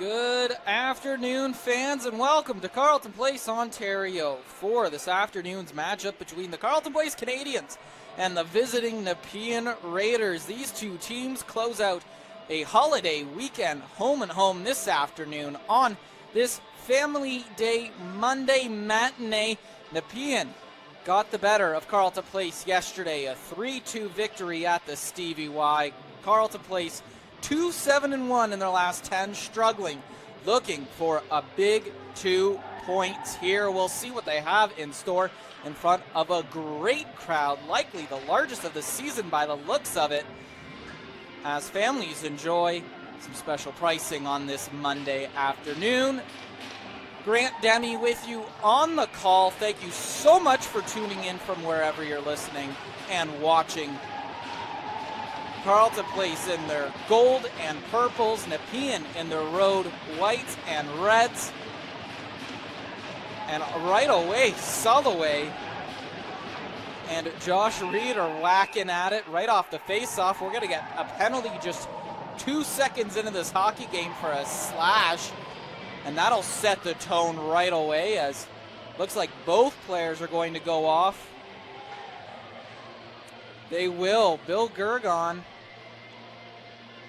Good afternoon, fans, and welcome to Carleton Place, Ontario for this afternoon's matchup between the Carleton Place Canadians and the visiting Nepean Raiders. These two teams close out a holiday weekend home and home this afternoon on this Family Day Monday matinee. Nepean got the better of Carleton Place yesterday, a 3-2 victory at the Stevie Y. Carleton Place 2-7-1 in their last 10, struggling, looking for a big 2 points here. We'll see what they have in store in front of a great crowd, likely the largest of the season by the looks of it, as families enjoy some special pricing on this Monday afternoon. Grant Demi with you on the call. Thank you so much for tuning in from wherever you're listening and watching. Carleton Place in their gold and purples, Nepean in their road whites and reds. And right away, Sulloway and Josh Reed are whacking at it right off the face-off. We're going to get a penalty just 2 seconds into this hockey game for a slash, and that'll set the tone right away, as looks like both players are going to go off. They will. Bill Gergon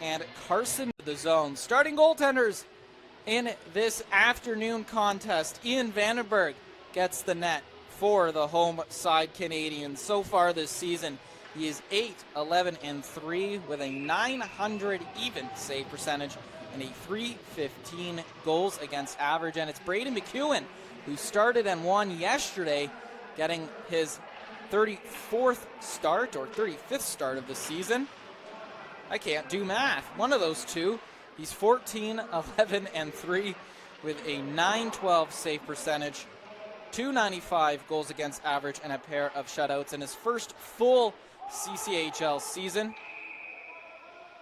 and Carson to the zone. Starting goaltenders in this afternoon contest. Ian Vandenberg gets the net for the home side Canadians. So far this season, he is 8-11-3 with a .900 even save percentage and a .315 goals against average. And it's Braden McEwen, who started and won yesterday, getting his 34th start or 35th start of the season. I can't do math. One of those two. He's 14-11-3 with a .912 save percentage, .295 goals against average, and a pair of shutouts in his first full CCHL season.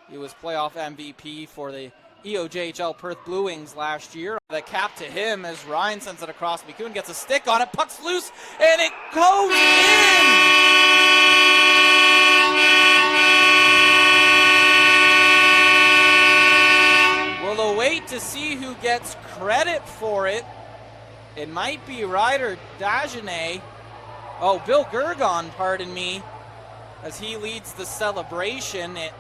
He was playoff MVP for the EOJHL Perth Blue Wings last year. The cap to him as Ryan sends it across. McEwen gets a stick on it. Puck's loose, and it goes in! We'll wait to see who gets credit for it. It might be Ryder Dagenet. Oh, Bill Gergon, pardon me, as he leads the celebration. It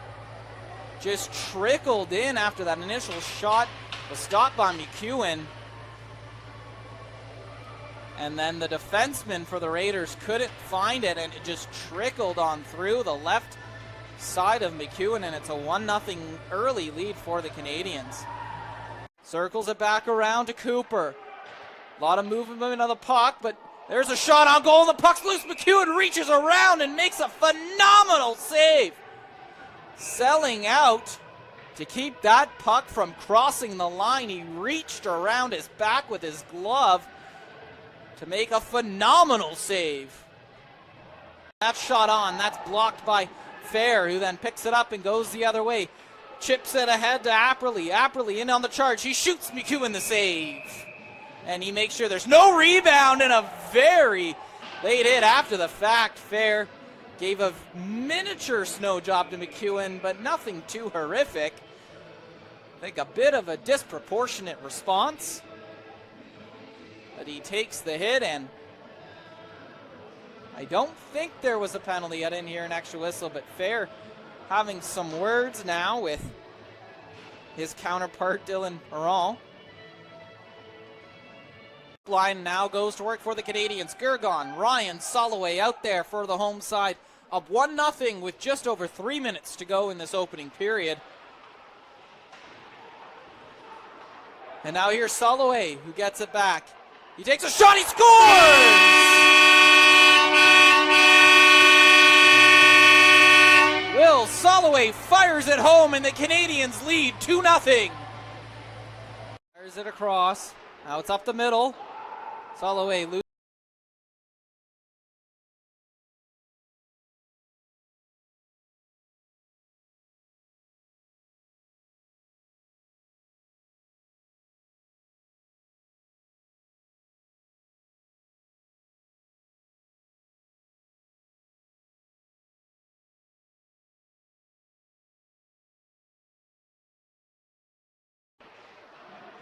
just trickled in after that initial shot was stopped by McEwen. And then the defenseman for the Raiders couldn't find it, and it just trickled on through the left side of McEwen, and it's a 1-0 early lead for the Canadians. Circles it back around to Cooper. A lot of movement on the puck, but there's a shot on goal, and the puck's loose. McEwen reaches around and makes a phenomenal save, selling out to keep that puck from crossing the line. He reached around his back with his glove to make a phenomenal save. That shot on, that's blocked by Fair, who then picks it up and goes the other way. Chips it ahead to Apperly. Apperly in on the charge. He shoots McEwen the save. And he makes sure there's no rebound, and a very late hit after the fact. Fair gave a miniature snow job to McEwen, but nothing too horrific. I think a bit of a disproportionate response. But he takes the hit, and I don't think there was a penalty. I didn't hear an extra whistle, but Fair having some words now with his counterpart, Dylan Moran. Line now goes to work for the Canadians. Gergon, Ryan, Sulloway out there for the home side. Up 1-0 with just over 3 minutes to go in this opening period. And now here's Sulloway, who gets it back. He takes a shot, he scores! Will Sulloway fires it home, and the Canadians lead 2-0. Fires it across. Now it's up the middle. Sulloway loses.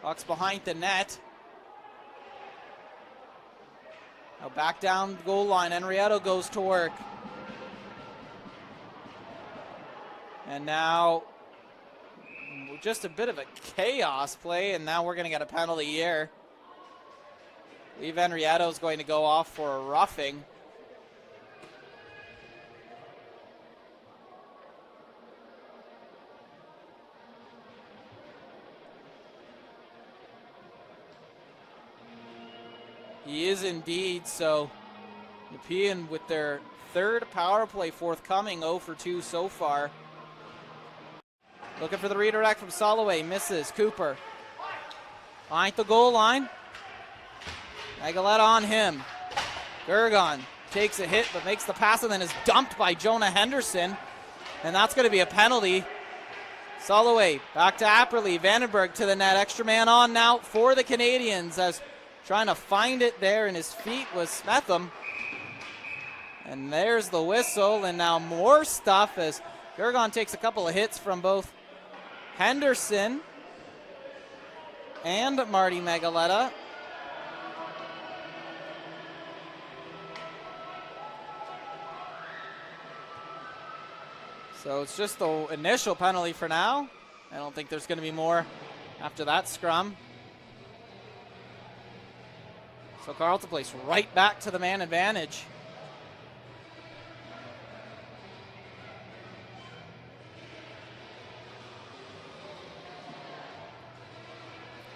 Puck's behind the net. Now back down the goal line. Henrietto goes to work. And now just a bit of a chaos play, and now we're going to get a penalty here. I believe Henrietto's going to go off for a roughing. He is indeed, so nepean with their third power play forthcoming, 0 for 2 so far. Looking for the redirect from Soloway, misses. Cooper behind the goal line. Megaletta on him. Gergon takes a hit but makes the pass and then is dumped by Jonah Henderson. And that's going to be a penalty. Soloway back to Apperly. Vandenberg to the net. Extra man on now for the Canadians as trying to find it there, and his feet was Smetham. And there's the whistle, and now more stuff as Gergon takes a couple of hits from both Henderson and Marty Megaletta. So it's just the initial penalty for now. I don't think there's going to be more after that scrum. So Carleton plays right back to the man advantage.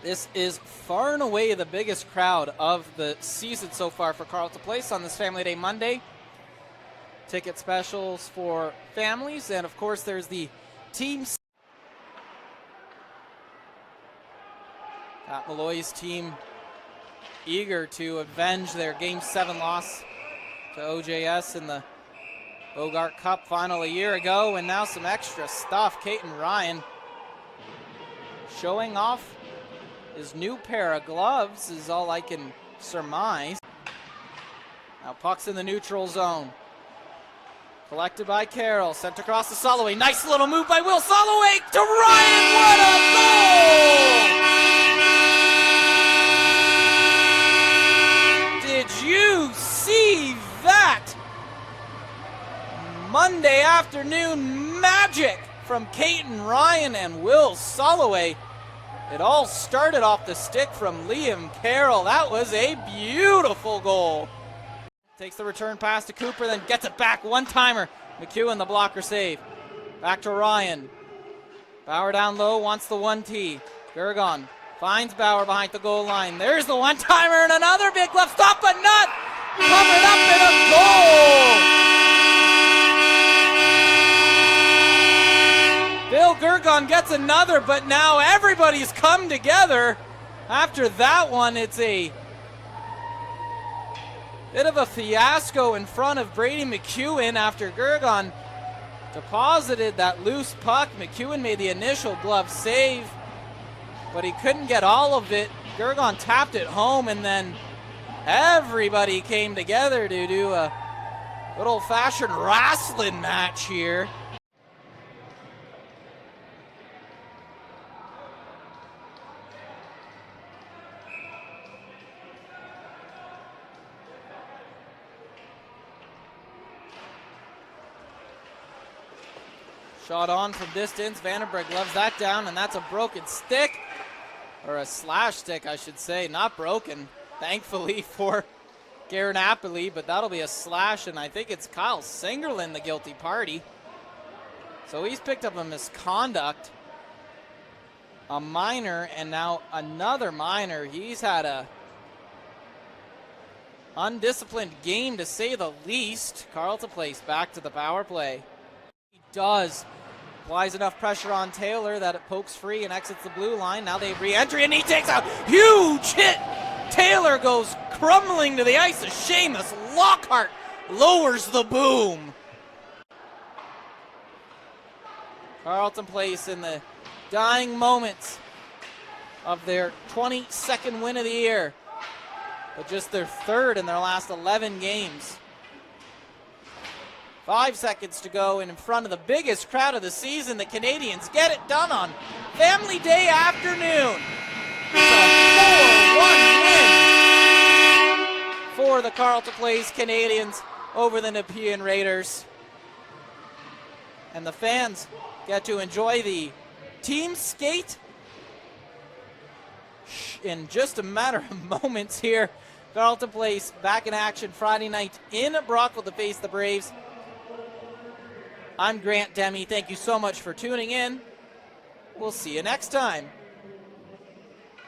This is far and away the biggest crowd of the season so far for Carleton Place on this Family Day Monday. Ticket specials for families, and of course there's the team. Pat Malloy's team eager to avenge their Game 7 loss to OJS in the Bogart Cup final a year ago, and now some extra stuff. Caton Ryan showing off his new pair of gloves is all I can surmise. Now puck's in the neutral zone. Collected by Carroll, sent across to Soloway. Nice little move by Will Soloway to Ryan. What a goal! Did you see that? Monday afternoon magic from Caton Ryan and Will Soloway. It all started off the stick from Liam Carroll. That was a beautiful goal. Takes the return pass to Cooper, then gets it back. One-timer. McEwen, the blocker save. Back to Ryan. Bauer down low, wants the 1T. Gergon finds Bauer behind the goal line. There's the one-timer and another big left stop, but not covered up in a goal. Bill Gergon gets another, but now everybody's come together. After that one, it's a bit of a fiasco in front of Brady McEwen after Gergon deposited that loose puck. McEwen made the initial glove save, but he couldn't get all of it. Gergon tapped it home, and then everybody came together to do a good old-fashioned wrestling match here. Shot on from distance. Vandenberg loves that down, and that's a broken stick. Or a slash stick, I should say. Not broken, thankfully, for Garen Apperly, but that'll be a slash, and I think it's Kyle Singerlin, the guilty party. So he's picked up a misconduct, a minor, and now another minor. He's had a undisciplined game, to say the least. Carleton Place back to the power play. He does. Applies enough pressure on Taylor that it pokes free and exits the blue line. Now they have re-entry, and he takes a huge hit. Taylor goes crumbling to the ice. Seamus Lockhart lowers the boom. Carleton Place in the dying moments of their 22nd win of the year, but just their third in their last 11 games. 5 seconds to go, and in front of the biggest crowd of the season, the Canadians get it done on Family Day afternoon. for the Carleton Place Canadians over the Nepean Raiders. And the fans get to enjoy the team skate in just a matter of moments here. Carleton Place back in action Friday night in Brockville to face the Braves. I'm Grant Demme. Thank you so much for tuning in. We'll see you next time.